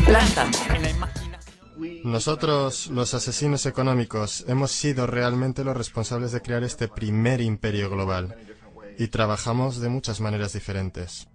Planta. Nosotros, los asesinos económicos, hemos sido realmente los responsables de crear este primer imperio global. Y trabajamos de muchas maneras diferentes.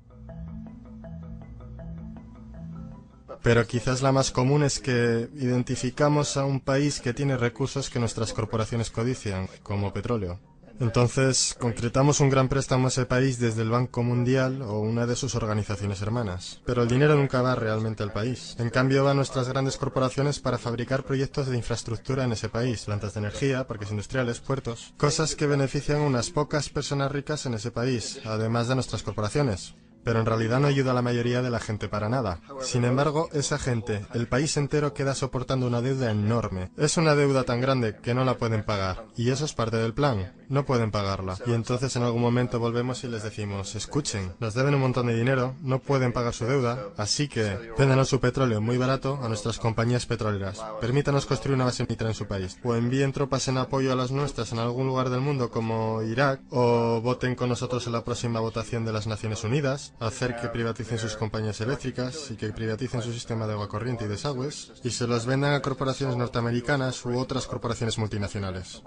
Pero quizás la más común es que identificamos a un país que tiene recursos que nuestras corporaciones codician, como petróleo. Entonces, concretamos un gran préstamo a ese país desde el Banco Mundial o una de sus organizaciones hermanas. Pero el dinero nunca va realmente al país. En cambio, va a nuestras grandes corporaciones para fabricar proyectos de infraestructura en ese país, plantas de energía, parques industriales, puertos, cosas que benefician a unas pocas personas ricas en ese país, además de nuestras corporaciones. Pero en realidad no ayuda a la mayoría de la gente para nada. Sin embargo, esa gente, el país entero, queda soportando una deuda enorme. Es una deuda tan grande que no la pueden pagar. Y eso es parte del plan. No pueden pagarla. Y entonces en algún momento volvemos y les decimos, escuchen, nos deben un montón de dinero, no pueden pagar su deuda, así que véndanos su petróleo muy barato a nuestras compañías petroleras. Permítanos construir una base militar en su país. O envíen tropas en apoyo a las nuestras en algún lugar del mundo como Irak. O voten con nosotros en la próxima votación de las Naciones Unidas. Hacer que privaticen sus compañías eléctricas y que privaticen su sistema de agua corriente y desagües y se los vendan a corporaciones norteamericanas u otras corporaciones multinacionales.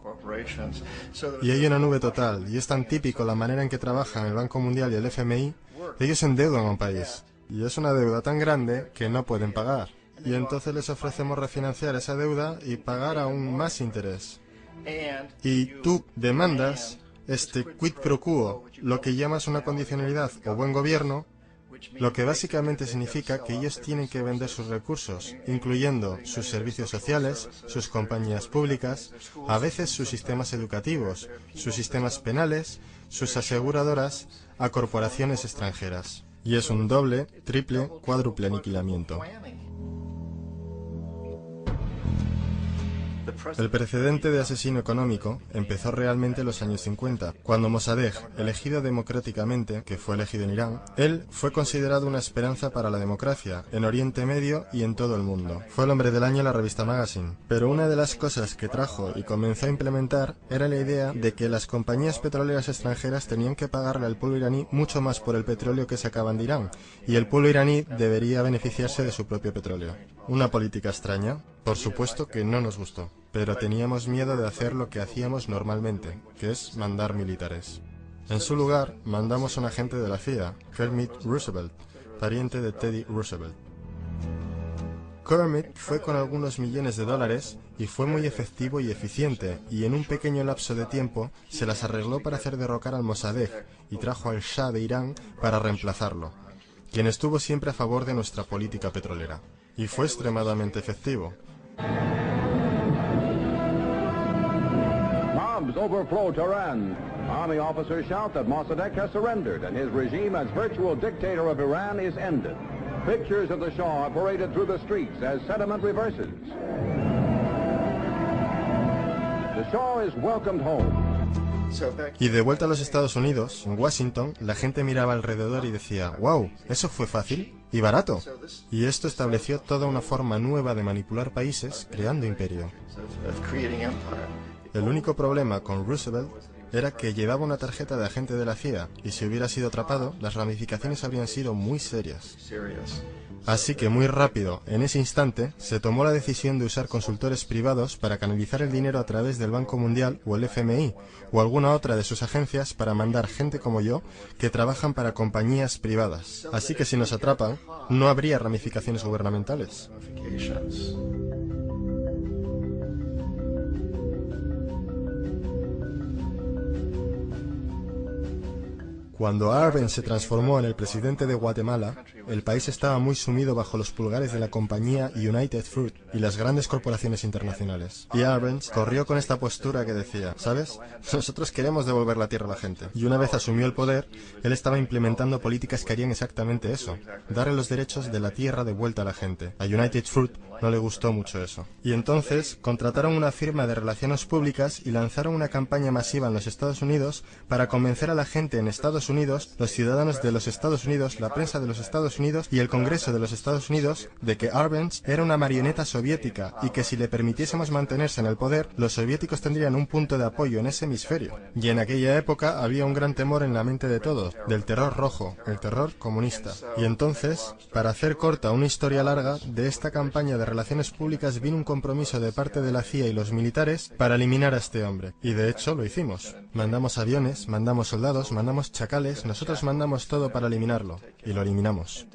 Y hay una nube total, y es tan típico la manera en que trabajan el Banco Mundial y el FMI, ellos endeudan a un país. Y es una deuda tan grande que no pueden pagar. Y entonces les ofrecemos refinanciar esa deuda y pagar aún más interés. Y tú demandas este quid pro quo, lo que llamas una condicionalidad o buen gobierno, lo que básicamente significa que ellos tienen que vender sus recursos, incluyendo sus servicios sociales, sus compañías públicas, a veces sus sistemas educativos, sus sistemas penales, sus aseguradoras, a corporaciones extranjeras. Y es un doble, triple, cuádruple aniquilamiento. El precedente de asesino económico empezó realmente en los años 50, cuando Mossadegh, elegido democráticamente, que fue elegido en Irán, él fue considerado una esperanza para la democracia, en Oriente Medio y en todo el mundo. Fue el hombre del año en la revista Magazine. Pero una de las cosas que trajo y comenzó a implementar era la idea de que las compañías petroleras extranjeras tenían que pagarle al pueblo iraní mucho más por el petróleo que sacaban de Irán, y el pueblo iraní debería beneficiarse de su propio petróleo. Una política extraña. Por supuesto que no nos gustó, pero teníamos miedo de hacer lo que hacíamos normalmente, que es mandar militares. En su lugar, mandamos a un agente de la CIA, Kermit Roosevelt, pariente de Teddy Roosevelt. Kermit fue con algunos millones de dólares y fue muy efectivo y eficiente, y en un pequeño lapso de tiempo se las arregló para hacer derrocar al Mossadegh y trajo al Shah de Irán para reemplazarlo, quien estuvo siempre a favor de nuestra política petrolera. Y fue extremadamente efectivo. Bombs overflow Tehran. Army officers shout that Mossadegh has surrendered and his regime as virtual dictator of Iran is ended. Pictures of the Shah are paraded through the streets as sentiment reverses. The Shah is welcomed home. Y de vuelta a los Estados Unidos, en Washington, la gente miraba alrededor y decía, wow, ¿eso fue fácil? Y barato. Y esto estableció toda una forma nueva de manipular países, creando imperio. El único problema con Roosevelt era que llevaba una tarjeta de agente de la CIA, y si hubiera sido atrapado, las ramificaciones habrían sido muy serias. Así que muy rápido, en ese instante, se tomó la decisión de usar consultores privados para canalizar el dinero a través del Banco Mundial o el FMI, o alguna otra de sus agencias para mandar gente como yo que trabajan para compañías privadas. Así que si nos atrapan, no habría ramificaciones gubernamentales. Cuando Arbenz se transformó en el presidente de Guatemala, el país estaba muy sumido bajo los pulgares de la compañía United Fruit y las grandes corporaciones internacionales. Y Arbenz corrió con esta postura que decía, ¿sabes? Nosotros queremos devolver la tierra a la gente. Y una vez asumió el poder, él estaba implementando políticas que harían exactamente eso, darle los derechos de la tierra de vuelta a la gente. A United Fruit no le gustó mucho eso. Y entonces contrataron una firma de relaciones públicas y lanzaron una campaña masiva en los Estados Unidos para convencer a la gente en Estados Unidos, los ciudadanos de los Estados Unidos, la prensa de los Estados Estados Unidos y el Congreso de los Estados Unidos de que Arbenz era una marioneta soviética y que si le permitiésemos mantenerse en el poder, los soviéticos tendrían un punto de apoyo en ese hemisferio. Y en aquella época había un gran temor en la mente de todos, del terror rojo, el terror comunista. Y entonces, para hacer corta una historia larga, de esta campaña de relaciones públicas vino un compromiso de parte de la CIA y los militares para eliminar a este hombre. Y de hecho lo hicimos. Mandamos aviones, mandamos soldados, mandamos chacales, nosotros mandamos todo para eliminarlo. Y lo eliminamos.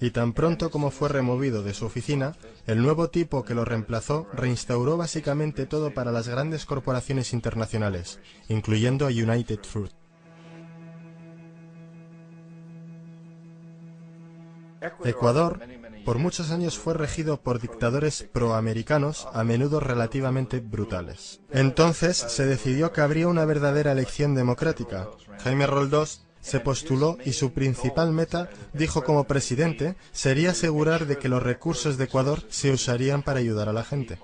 Y tan pronto como fue removido de su oficina, el nuevo tipo que lo reemplazó reinstauró básicamente todo para las grandes corporaciones internacionales, incluyendo a United Fruit. Ecuador, por muchos años fue regido por dictadores proamericanos, a menudo relativamente brutales. Entonces se decidió que habría una verdadera elección democrática. Jaime Roldós se postuló y su principal meta, dijo como presidente, sería asegurar de que los recursos de Ecuador se usarían para ayudar a la gente.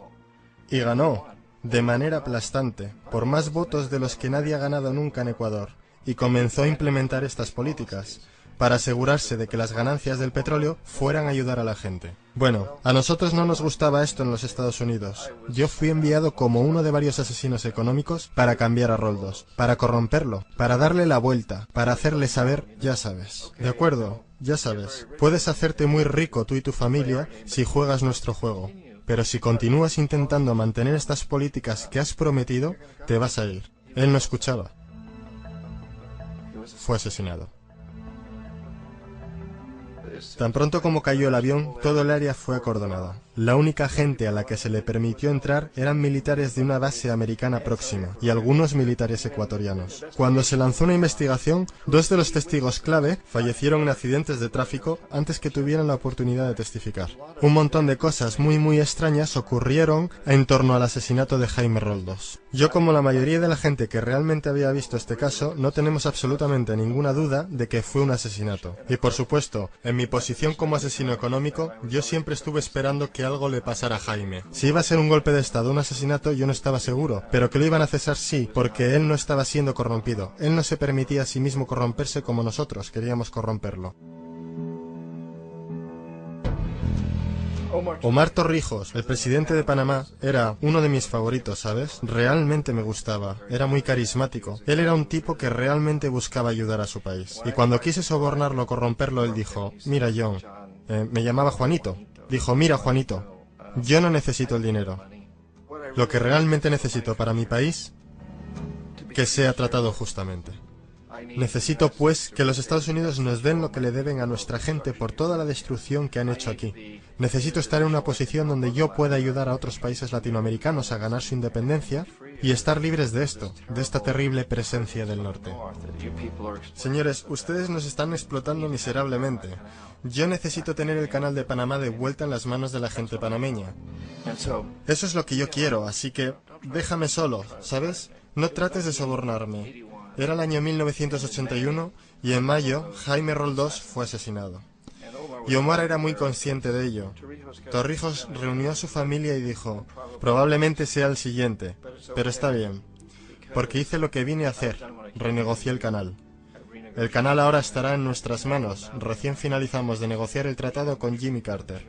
Y ganó, de manera aplastante, por más votos de los que nadie ha ganado nunca en Ecuador, y comenzó a implementar estas políticas, para asegurarse de que las ganancias del petróleo fueran a ayudar a la gente. Bueno, a nosotros no nos gustaba esto en los Estados Unidos. Yo fui enviado como uno de varios asesinos económicos para cambiar a Roldós, para corromperlo, para darle la vuelta, para hacerle saber, ya sabes. ¿De acuerdo? Ya sabes. Puedes hacerte muy rico tú y tu familia si juegas nuestro juego. Pero si continúas intentando mantener estas políticas que has prometido, te vas a ir. Él no escuchaba. Fue asesinado. Tan pronto como cayó el avión, todo el área fue acordonada. La única gente a la que se le permitió entrar eran militares de una base americana próxima y algunos militares ecuatorianos. Cuando se lanzó una investigación, 2 de los testigos clave fallecieron en accidentes de tráfico antes que tuvieran la oportunidad de testificar. Un montón de cosas muy extrañas ocurrieron en torno al asesinato de Jaime Roldós. Yo, como la mayoría de la gente que realmente había visto este caso, no tenemos absolutamente ninguna duda de que fue un asesinato. Y por supuesto, en mi posición como asesino económico, yo siempre estuve esperando que algo le pasara a Jaime. Si iba a ser un golpe de estado o un asesinato, yo no estaba seguro, pero que lo iban a cesar sí, porque él no estaba siendo corrompido. Él no se permitía a sí mismo corromperse como nosotros queríamos corromperlo. Omar Torrijos, el presidente de Panamá, era uno de mis favoritos, ¿sabes? Realmente me gustaba, era muy carismático. Él era un tipo que realmente buscaba ayudar a su país. Y cuando quise sobornarlo o corromperlo, él dijo, mira John, me llamaba Juanito. Dijo, mira Juanito, yo no necesito el dinero. Lo que realmente necesito para mi país, que sea tratado justamente. Necesito, pues, que los Estados Unidos nos den lo que le deben a nuestra gente por toda la destrucción que han hecho aquí. Necesito estar en una posición donde yo pueda ayudar a otros países latinoamericanos a ganar su independencia y estar libres de esto, de esta terrible presencia del norte. Señores, ustedes nos están explotando miserablemente. Yo necesito tener el canal de Panamá de vuelta en las manos de la gente panameña. Eso es lo que yo quiero, así que déjame solo, ¿sabes? No trates de sobornarme. Era el año 1981 y en mayo Jaime Roldós fue asesinado. Y Omar era muy consciente de ello. Torrijos reunió a su familia y dijo, probablemente sea el siguiente, pero está bien, porque hice lo que vine a hacer, renegocié el canal. El canal ahora estará en nuestras manos, recién finalizamos de negociar el tratado con Jimmy Carter.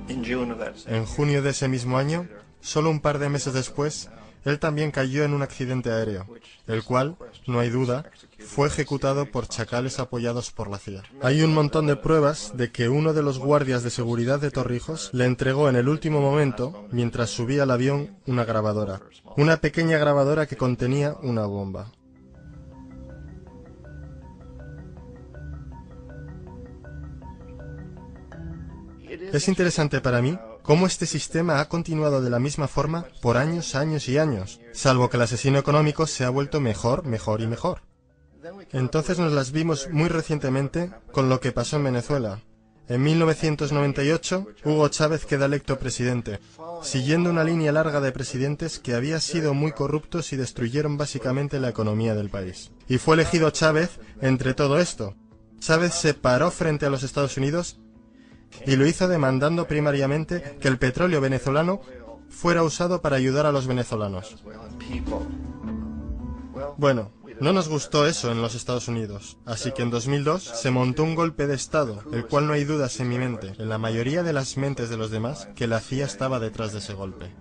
En junio de ese mismo año, solo un par de meses después, él también cayó en un accidente aéreo, el cual, no hay duda, fue ejecutado por chacales apoyados por la CIA. Hay un montón de pruebas de que uno de los guardias de seguridad de Torrijos le entregó en el último momento, mientras subía al avión, una grabadora. Una pequeña grabadora que contenía una bomba. Es interesante para mí cómo este sistema ha continuado de la misma forma por años y años, salvo que el asesino económico se ha vuelto mejor y mejor. Entonces nos las vimos muy recientemente con lo que pasó en Venezuela. En 1998, Hugo Chávez queda electo presidente, siguiendo una línea larga de presidentes que había sido muy corruptos y destruyeron básicamente la economía del país. Y fue elegido Chávez entre todo esto. Chávez se paró frente a los Estados Unidos y lo hizo demandando primariamente que el petróleo venezolano fuera usado para ayudar a los venezolanos. Bueno, No nos gustó eso en los Estados Unidos, así que en 2002 se montó un golpe de Estado, el cual no hay dudas en mi mente, en la mayoría de las mentes de los demás, que la CIA estaba detrás de ese golpe.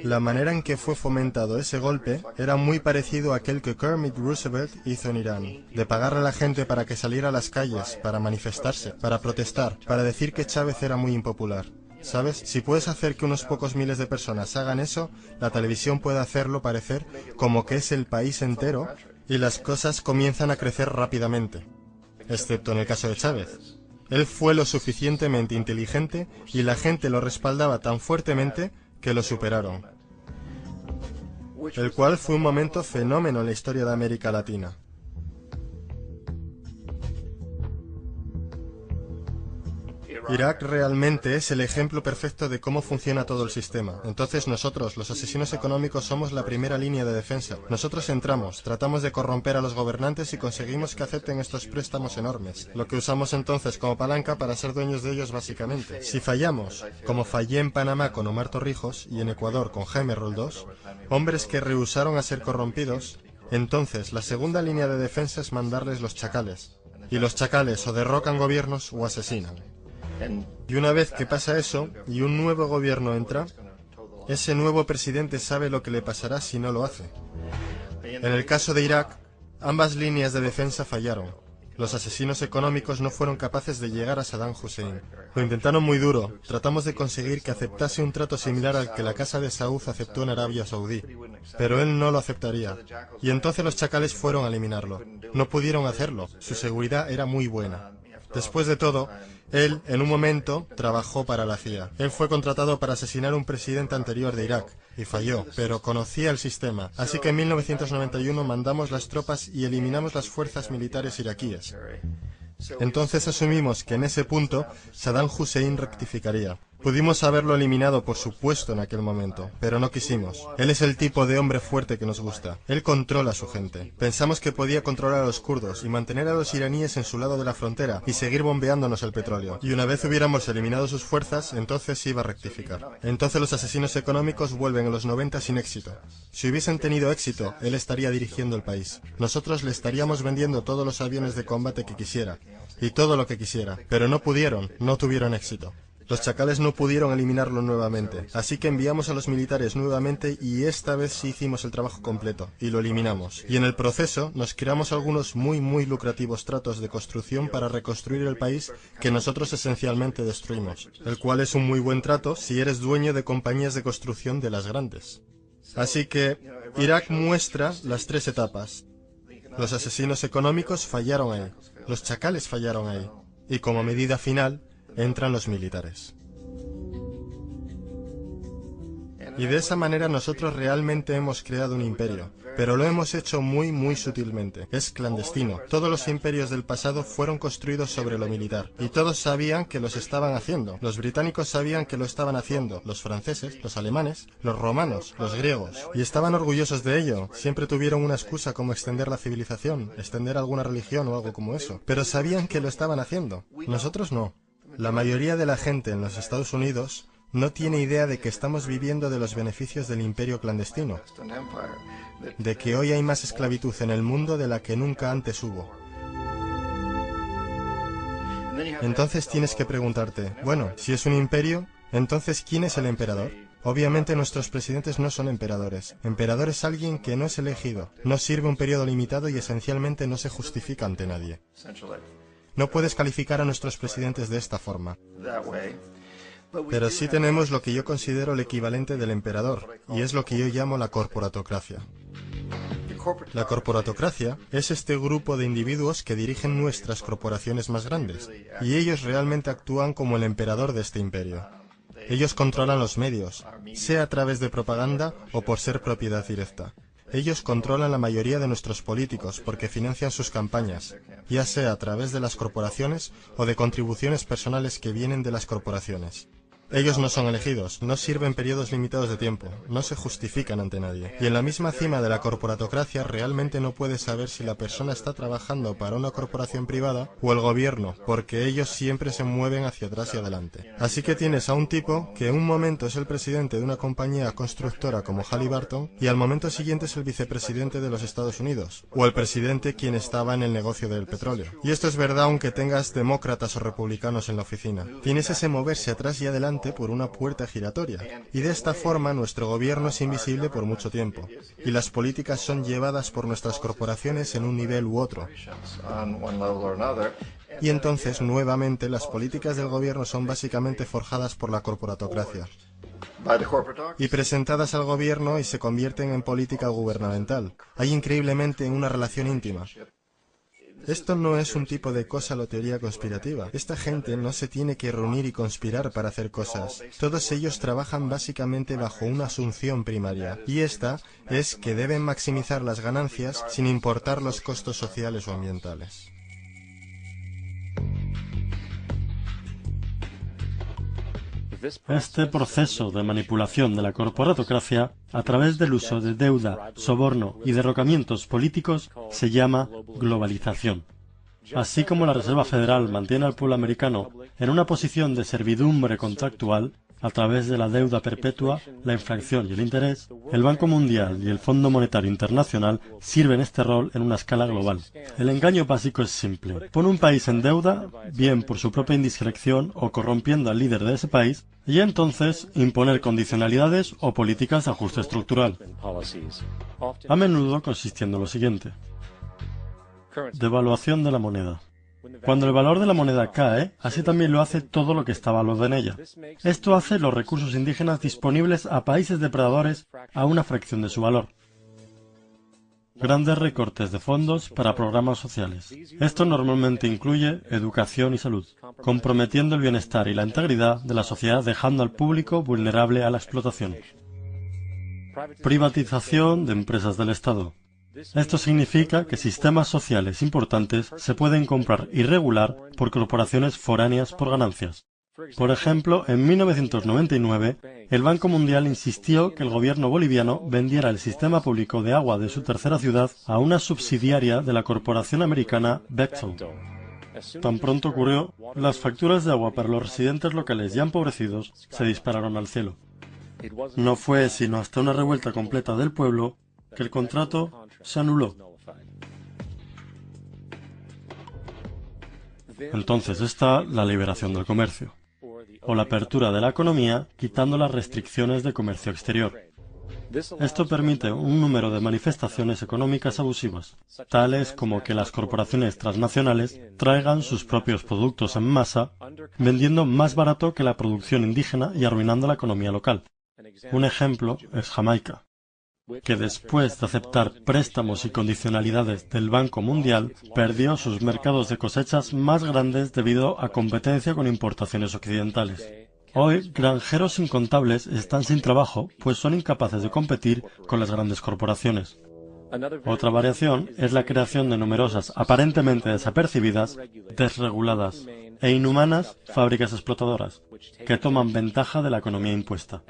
La manera en que fue fomentado ese golpe era muy parecido a aquel que Kermit Roosevelt hizo en Irán, de pagarle a la gente para que saliera a las calles, para manifestarse, para protestar, para decir que Chávez era muy impopular. ¿Sabes? Si puedes hacer que unos pocos miles de personas hagan eso, la televisión puede hacerlo parecer como que es el país entero y las cosas comienzan a crecer rápidamente. Excepto en el caso de Chávez. Él fue lo suficientemente inteligente y la gente lo respaldaba tan fuertemente que lo superaron. El cual fue un momento fenómeno en la historia de América Latina. Irak realmente es el ejemplo perfecto de cómo funciona todo el sistema. Entonces nosotros, los asesinos económicos, somos la primera línea de defensa. Nosotros entramos, tratamos de corromper a los gobernantes y conseguimos que acepten estos préstamos enormes, lo que usamos entonces como palanca para ser dueños de ellos básicamente. Si fallamos, como fallé en Panamá con Omar Torrijos y en Ecuador con Jaime Roldós, hombres que rehusaron a ser corrompidos, entonces la segunda línea de defensa es mandarles los chacales. Y los chacales o derrocan gobiernos o asesinan. Y una vez que pasa eso, y un nuevo gobierno entra, ese nuevo presidente sabe lo que le pasará si no lo hace. En el caso de Irak, ambas líneas de defensa fallaron. Los asesinos económicos no fueron capaces de llegar a Saddam Hussein. Lo intentaron muy duro, tratamos de conseguir que aceptase un trato similar al que la Casa de Saud aceptó en Arabia Saudí, pero él no lo aceptaría. Y entonces los chacales fueron a eliminarlo. No pudieron hacerlo, su seguridad era muy buena. Después de todo, él, en un momento, trabajó para la CIA. Él fue contratado para asesinar a un presidente anterior de Irak, y falló, pero conocía el sistema. Así que en 1991 mandamos las tropas y eliminamos las fuerzas militares iraquíes. Entonces asumimos que en ese punto Saddam Hussein rectificaría. Pudimos haberlo eliminado, por supuesto, en aquel momento, pero no quisimos. Él es el tipo de hombre fuerte que nos gusta. Él controla a su gente. Pensamos que podía controlar a los kurdos y mantener a los iraníes en su lado de la frontera y seguir bombeándonos el petróleo. Y una vez hubiéramos eliminado sus fuerzas, entonces iba a rectificar. Entonces los asesinos económicos vuelven en los 90 sin éxito. Si hubiesen tenido éxito, él estaría dirigiendo el país. Nosotros le estaríamos vendiendo todos los aviones de combate que quisiera y todo lo que quisiera, pero no pudieron, no tuvieron éxito. Los chacales no pudieron eliminarlo nuevamente, así que enviamos a los militares nuevamente y esta vez sí hicimos el trabajo completo, y lo eliminamos. Y en el proceso nos creamos algunos muy lucrativos tratos de construcción para reconstruir el país que nosotros esencialmente destruimos, el cual es un muy buen trato si eres dueño de compañías de construcción de las grandes. Así que Irak muestra las tres etapas. Los asesinos económicos fallaron ahí, los chacales fallaron ahí, y como medida final, entran los militares. Y de esa manera nosotros realmente hemos creado un imperio, pero lo hemos hecho muy sutilmente. Es clandestino. Todos los imperios del pasado fueron construidos sobre lo militar, y todos sabían que los estaban haciendo. Los británicos sabían que lo estaban haciendo, los franceses, los alemanes, los romanos, los griegos, y estaban orgullosos de ello. Siempre tuvieron una excusa como extender la civilización, extender alguna religión o algo como eso, pero sabían que lo estaban haciendo. Nosotros no. La mayoría de la gente en los Estados Unidos no tiene idea de que estamos viviendo de los beneficios del imperio clandestino, de que hoy hay más esclavitud en el mundo de la que nunca antes hubo. Entonces tienes que preguntarte, bueno, si es un imperio, entonces ¿quién es el emperador? Obviamente nuestros presidentes no son emperadores. Emperador es alguien que no es elegido, no sirve un periodo limitado y esencialmente no se justifica ante nadie. No puedes calificar a nuestros presidentes de esta forma. Pero sí tenemos lo que yo considero el equivalente del emperador, y es lo que yo llamo la corporatocracia. La corporatocracia es este grupo de individuos que dirigen nuestras corporaciones más grandes, y ellos realmente actúan como el emperador de este imperio. Ellos controlan los medios, sea a través de propaganda o por ser propiedad directa. Ellos controlan la mayoría de nuestros políticos porque financian sus campañas, ya sea a través de las corporaciones o de contribuciones personales que vienen de las corporaciones. Ellos no son elegidos, no sirven periodos limitados de tiempo, no se justifican ante nadie. Y en la misma cima de la corporatocracia realmente no puedes saber si la persona está trabajando para una corporación privada o el gobierno, porque ellos siempre se mueven hacia atrás y adelante. Así que tienes a un tipo que en un momento es el presidente de una compañía constructora como Halliburton y al momento siguiente es el vicepresidente de los Estados Unidos, o el presidente quien estaba en el negocio del petróleo. Y esto es verdad aunque tengas demócratas o republicanos en la oficina. Tienes ese moverse atrás y adelante por una puerta giratoria, y de esta forma nuestro gobierno es invisible por mucho tiempo, y las políticas son llevadas por nuestras corporaciones en un nivel u otro. Y entonces, nuevamente, las políticas del gobierno son básicamente forjadas por la corporatocracia y presentadas al gobierno y se convierten en política gubernamental. Hay increíblemente una relación íntima. Esto no es un tipo de cosa o teoría conspirativa. Esta gente no se tiene que reunir y conspirar para hacer cosas. Todos ellos trabajan básicamente bajo una asunción primaria, y esta es que deben maximizar las ganancias sin importar los costos sociales o ambientales. Este proceso de manipulación de la corporatocracia a través del uso de deuda, soborno y derrocamientos políticos se llama globalización. Así como la Reserva Federal mantiene al pueblo americano en una posición de servidumbre contractual a través de la deuda perpetua, la inflación y el interés, el Banco Mundial y el Fondo Monetario Internacional sirven este rol en una escala global. El engaño básico es simple. Pone un país en deuda, bien por su propia indiscreción o corrompiendo al líder de ese país, y entonces imponer condicionalidades o políticas de ajuste estructural. A menudo consistiendo en lo siguiente. Devaluación de la moneda. Cuando el valor de la moneda cae, así también lo hace todo lo que está valuado en ella. Esto hace los recursos indígenas disponibles a países depredadores a una fracción de su valor. Grandes recortes de fondos para programas sociales. Esto normalmente incluye educación y salud, comprometiendo el bienestar y la integridad de la sociedad, dejando al público vulnerable a la explotación. Privatización de empresas del Estado. Esto significa que sistemas sociales importantes se pueden comprar y regular por corporaciones foráneas por ganancias. Por ejemplo, en 1999, el Banco Mundial insistió que el gobierno boliviano vendiera el sistema público de agua de su tercera ciudad a una subsidiaria de la corporación americana Bechtel. Tan pronto ocurrió, las facturas de agua para los residentes locales ya empobrecidos se dispararon al cielo. No fue sino hasta una revuelta completa del pueblo que el contrato se anuló. Entonces está la liberación del comercio, o la apertura de la economía quitando las restricciones de comercio exterior. Esto permite un número de manifestaciones económicas abusivas, tales como que las corporaciones transnacionales traigan sus propios productos en masa, vendiendo más barato que la producción indígena y arruinando la economía local. Un ejemplo es Jamaica, que después de aceptar préstamos y condicionalidades del Banco Mundial, perdió sus mercados de cosechas más grandes debido a competencia con importaciones occidentales. Hoy, granjeros incontables están sin trabajo, pues son incapaces de competir con las grandes corporaciones. Otra variación es la creación de numerosas, aparentemente desapercibidas, desreguladas e inhumanas fábricas explotadoras, que toman ventaja de la economía impuesta.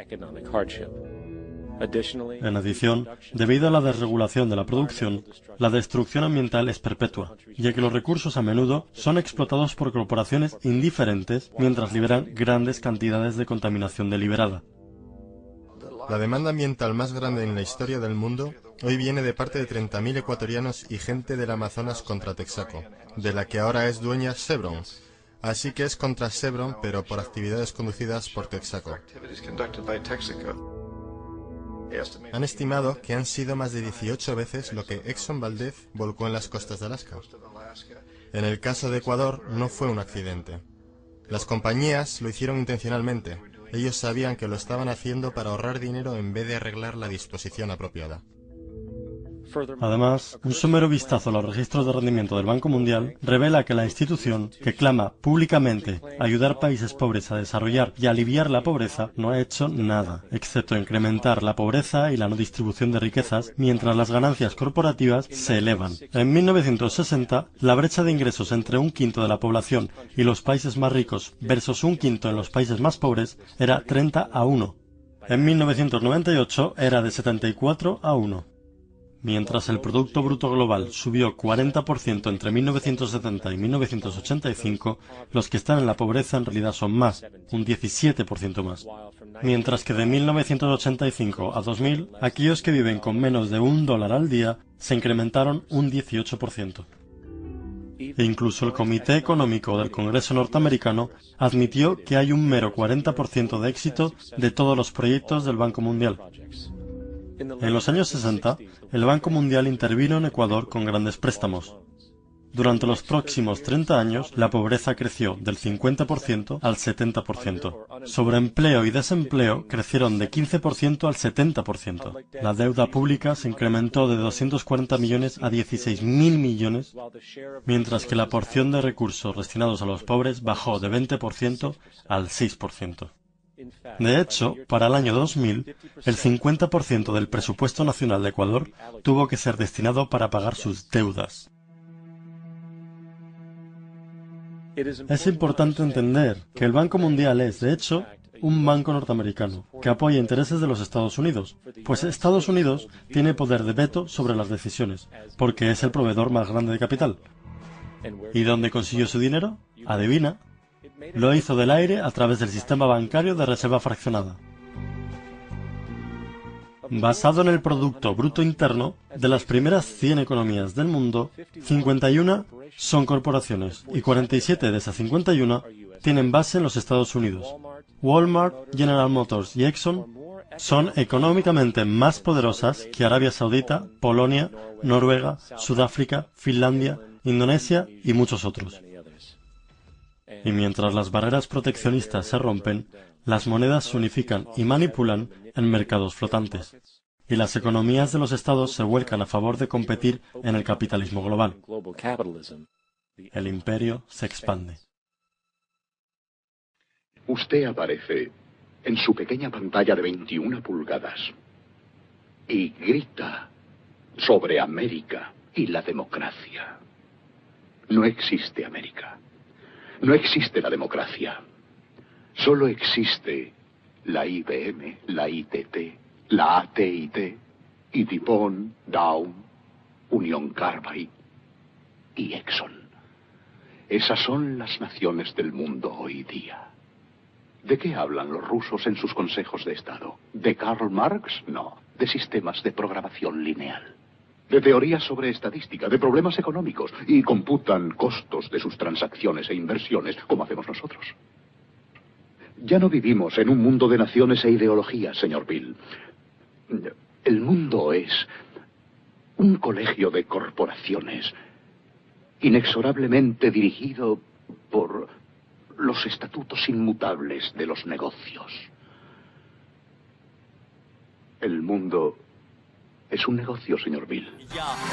En adición, debido a la desregulación de la producción, la destrucción ambiental es perpetua, ya que los recursos a menudo son explotados por corporaciones indiferentes mientras liberan grandes cantidades de contaminación deliberada. La demanda ambiental más grande en la historia del mundo hoy viene de parte de 30.000 ecuatorianos y gente del Amazonas contra Texaco, de la que ahora es dueña Chevron. Así que es contra Chevron, pero por actividades conducidas por Texaco. Han estimado que han sido más de 18 veces lo que Exxon Valdez volcó en las costas de Alaska. En el caso de Ecuador no fue un accidente. Las compañías lo hicieron intencionalmente. Ellos sabían que lo estaban haciendo para ahorrar dinero en vez de arreglar la disposición apropiada. Además, un somero vistazo a los registros de rendimiento del Banco Mundial revela que la institución, que clama públicamente ayudar países pobres a desarrollar y aliviar la pobreza, no ha hecho nada, excepto incrementar la pobreza y la no distribución de riquezas, mientras las ganancias corporativas se elevan. En 1960, la brecha de ingresos entre 1/5 de la población y los países más ricos versus 1/5 en los países más pobres era 30-1. En 1998 era de 74-1. Mientras el Producto Bruto Global subió 40% entre 1970 y 1985, los que están en la pobreza en realidad son más, un 17% más. Mientras que de 1985 a 2000, aquellos que viven con menos de $1 al día se incrementaron un 18%. E incluso el Comité Económico del Congreso norteamericano admitió que hay un mero 40% de éxito de todos los proyectos del Banco Mundial. En los años 60, el Banco Mundial intervino en Ecuador con grandes préstamos. Durante los próximos 30 años, la pobreza creció del 50% al 70%. Sobreempleo y desempleo crecieron de 15% al 70%. La deuda pública se incrementó de 240 millones a 16.000 millones, mientras que la porción de recursos destinados a los pobres bajó de 20% al 6%. De hecho, para el año 2000, el 50% del presupuesto nacional de Ecuador tuvo que ser destinado para pagar sus deudas. Es importante entender que el Banco Mundial es, de hecho, un banco norteamericano que apoya intereses de los Estados Unidos, pues Estados Unidos tiene poder de veto sobre las decisiones, porque es el proveedor más grande de capital. ¿Y dónde consiguió su dinero? Adivina. Lo hizo del aire a través del sistema bancario de reserva fraccionada. Basado en el Producto Bruto Interno, de las primeras 100 economías del mundo, 51 son corporaciones y 47 de esas 51 tienen base en los Estados Unidos. Walmart, General Motors y Exxon son económicamente más poderosas que Arabia Saudita, Polonia, Noruega, Sudáfrica, Finlandia, Indonesia y muchos otros. Y mientras las barreras proteccionistas se rompen, las monedas se unifican y manipulan en mercados flotantes, y las economías de los estados se vuelcan a favor de competir en el capitalismo global. El imperio se expande. Usted aparece en su pequeña pantalla de 21 pulgadas y grita sobre América y la democracia. No existe América. No existe la democracia. Solo existe la IBM, la ITT, la AT&T, y DuPont, Dow, Union Carbide y Exxon. Esas son las naciones del mundo hoy día. ¿De qué hablan los rusos en sus consejos de Estado? ¿De Karl Marx? No. De sistemas de programación lineal. De teorías sobre estadística, de problemas económicos, y computan costos de sus transacciones e inversiones, como hacemos nosotros. Ya no vivimos en un mundo de naciones e ideologías, señor Bill. El mundo es un colegio de corporaciones, inexorablemente dirigido por los estatutos inmutables de los negocios. El mundo es un negocio, señor Bill.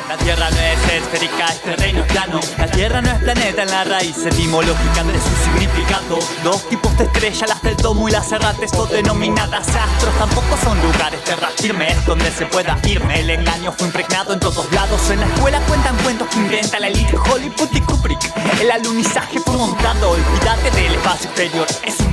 La Tierra no es esférica, este reino es plano. La Tierra no es planeta en la raíz etimológica de su significado. Dos tipos de estrellas, las del Tomo y las errantes, o denominadas astros. Tampoco son lugares terrafirmes donde se pueda irme. El engaño fue impregnado en todos lados. En la escuela cuentan cuentos que inventa la elite Hollywood y Kubrick. El alunizaje fue montado, olvídate del espacio exterior. Es un